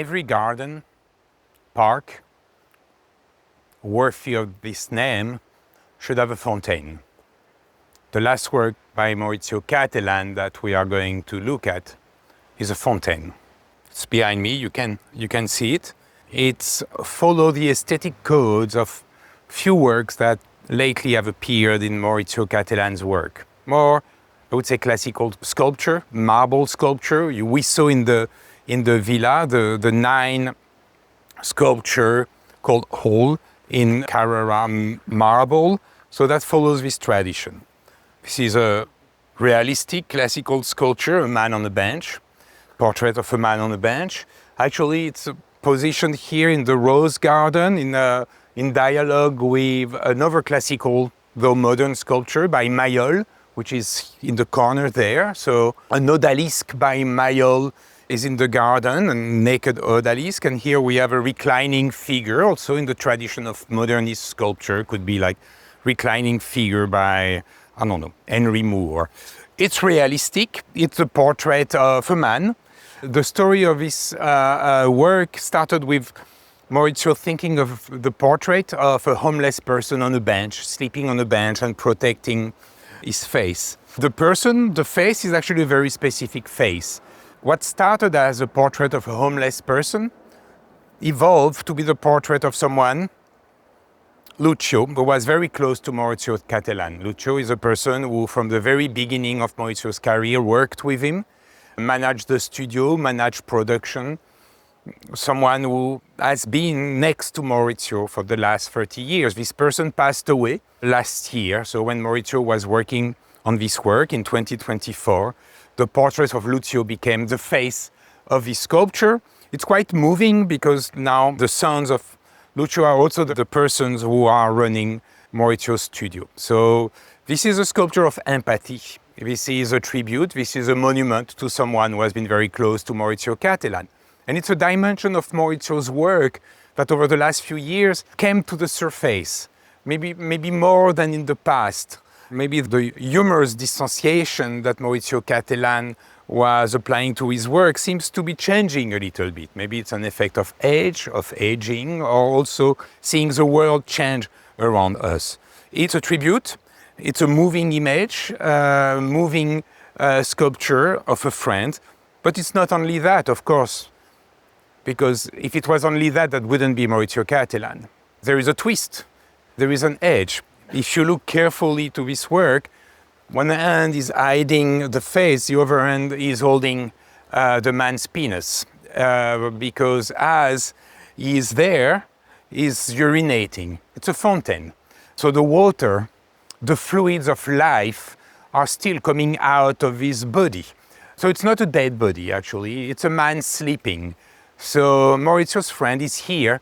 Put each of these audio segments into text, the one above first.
every garden, park, worthy of this name, should have a fountain. The last work by Maurizio Cattelan that we are going to look at is a fountain. It's behind me, you can see it. It's follow the aesthetic codes of few works that lately have appeared in Maurizio Cattelan's work. More, I would say, classical sculpture, marble sculpture. We saw in the villa the 9 sculpture called Hall in Carrara marble. So that follows this tradition. This is a realistic classical sculpture, a man on a bench, portrait of a man on a bench. Actually, it's positioned here in the Rose Garden in dialogue with another classical, though modern sculpture by Mayol, which is in the corner there. So an odalisque by Mayol is in the garden, a naked odalisque. And here we have a reclining figure, also in the tradition of modernist sculpture, could be like reclining figure by, I don't know, Henry Moore. It's realistic. It's a portrait of a man. The story of this work started with Maurizio thinking of the portrait of a homeless person on a bench, sleeping on a bench and protecting his face. The face is actually a very specific face. What started as a portrait of a homeless person evolved to be the portrait of someone, Lucio, who was very close to Maurizio Cattelan. Lucio is a person who, from the very beginning of Maurizio's career, worked with him, managed the studio, managed production, someone who has been next to Maurizio for the last 30 years. This person passed away last year, so when Maurizio was working on this work in 2024, the portrait of Lucio became the face of this sculpture. It's quite moving because now the sons of Lucio are also the persons who are running Maurizio's studio. So this is a sculpture of empathy. This is a tribute, this is a monument to someone who has been very close to Maurizio Cattelan. And it's a dimension of Maurizio's work that over the last few years came to the surface, maybe more than in the past. Maybe the humorous distanciation that Maurizio Cattelan was applying to his work seems to be changing a little bit. Maybe it's an effect of age, of aging, or also seeing the world change around us. It's a tribute, it's a moving image, moving sculpture of a friend, but it's not only that, of course. Because if it was only that, that wouldn't be Maurizio Cattelan. There is a twist, there is an edge. If you look carefully to this work, one hand is hiding the face, the other hand is holding the man's penis. Because as he is there, he's urinating. It's a fountain. So the water, the fluids of life are still coming out of his body. So it's not a dead body, actually. It's a man sleeping. So Maurizio's friend is here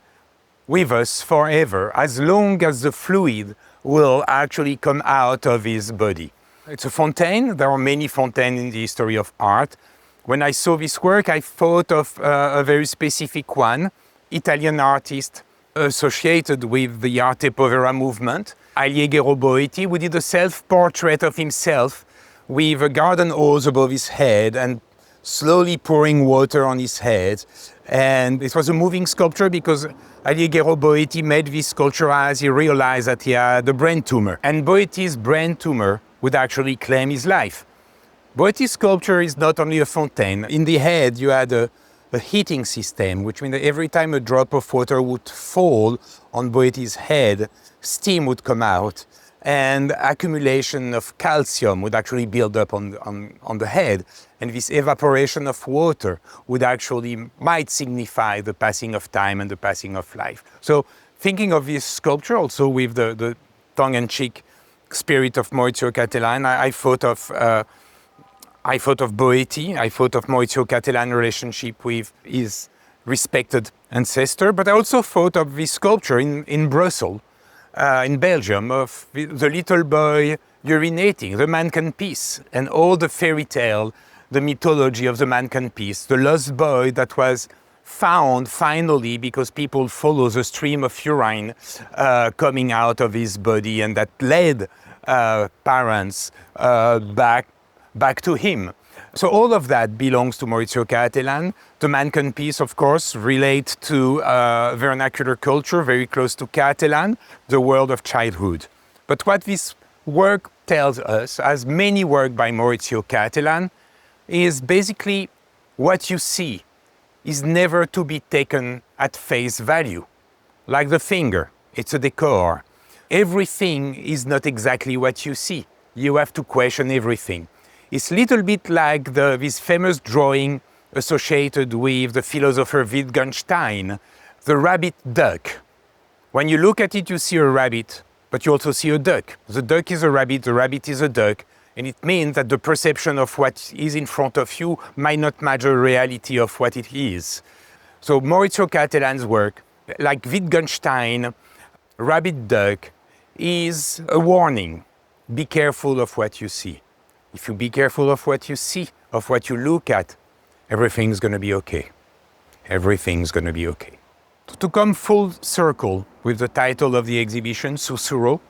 with us forever, as long as the fluid will actually come out of his body. It's a fountain. There are many fountains in the history of art. When I saw this work, I thought of a very specific one, Italian artist associated with the Arte Povera movement, Alighiero Boetti, who did a self-portrait of himself with a garden hose above his head and slowly pouring water on his head. And it was a moving sculpture because Alighiero Boetti made this sculpture as he realized that he had a brain tumor. And Boetti's brain tumor would actually claim his life. Boetti's sculpture is not only a fountain. In the head, you had a heating system, which means that every time a drop of water would fall on Boetti's head, steam would come out. And accumulation of calcium would actually build up on the head. And this evaporation of water might signify the passing of time and the passing of life. So thinking of this sculpture also with the tongue-in-cheek spirit of Maurizio Cattelan, I thought of Boetti, I thought of Maurizio Cattelan's relationship with his respected ancestor, but I also thought of this sculpture in Brussels, in Belgium, of the little boy urinating, the man can piss, and all the fairy tale, the mythology of the man can piss, the lost boy that was found finally because people follow the stream of urine coming out of his body, and that led parents back to him. So all of that belongs to Maurizio Cattelan. The Mannequin piece, of course, relates to vernacular culture, very close to Cattelan, the world of childhood. But what this work tells us, as many work by Maurizio Cattelan, is basically what you see is never to be taken at face value. Like the finger, it's a decor. Everything is not exactly what you see. You have to question everything. It's a little bit like this famous drawing associated with the philosopher Wittgenstein, the rabbit duck. When you look at it, you see a rabbit, but you also see a duck. The duck is a rabbit, the rabbit is a duck, and it means that the perception of what is in front of you might not match the reality of what it is. So Maurizio Cattelan's work, like Wittgenstein, rabbit duck, is a warning. Be careful of what you see. If you be careful of what you see, of what you look at, everything's going to be okay. Everything's going to be okay. To come full circle with the title of the exhibition, Sussurro,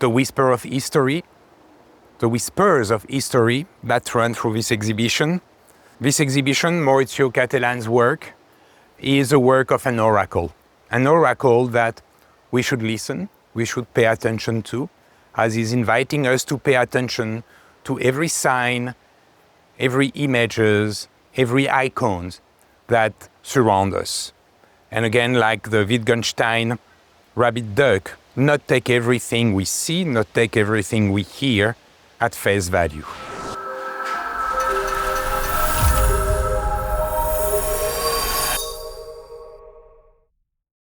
the whisper of history, the whispers of history that run through this exhibition. This exhibition, Maurizio Cattelan's work, is a work of an oracle that we should listen, we should pay attention to, as he's inviting us to pay attention to every sign, every images, every icons that surround us. And again, like the Wittgenstein rabbit duck, not take everything we see, not take everything we hear at face value.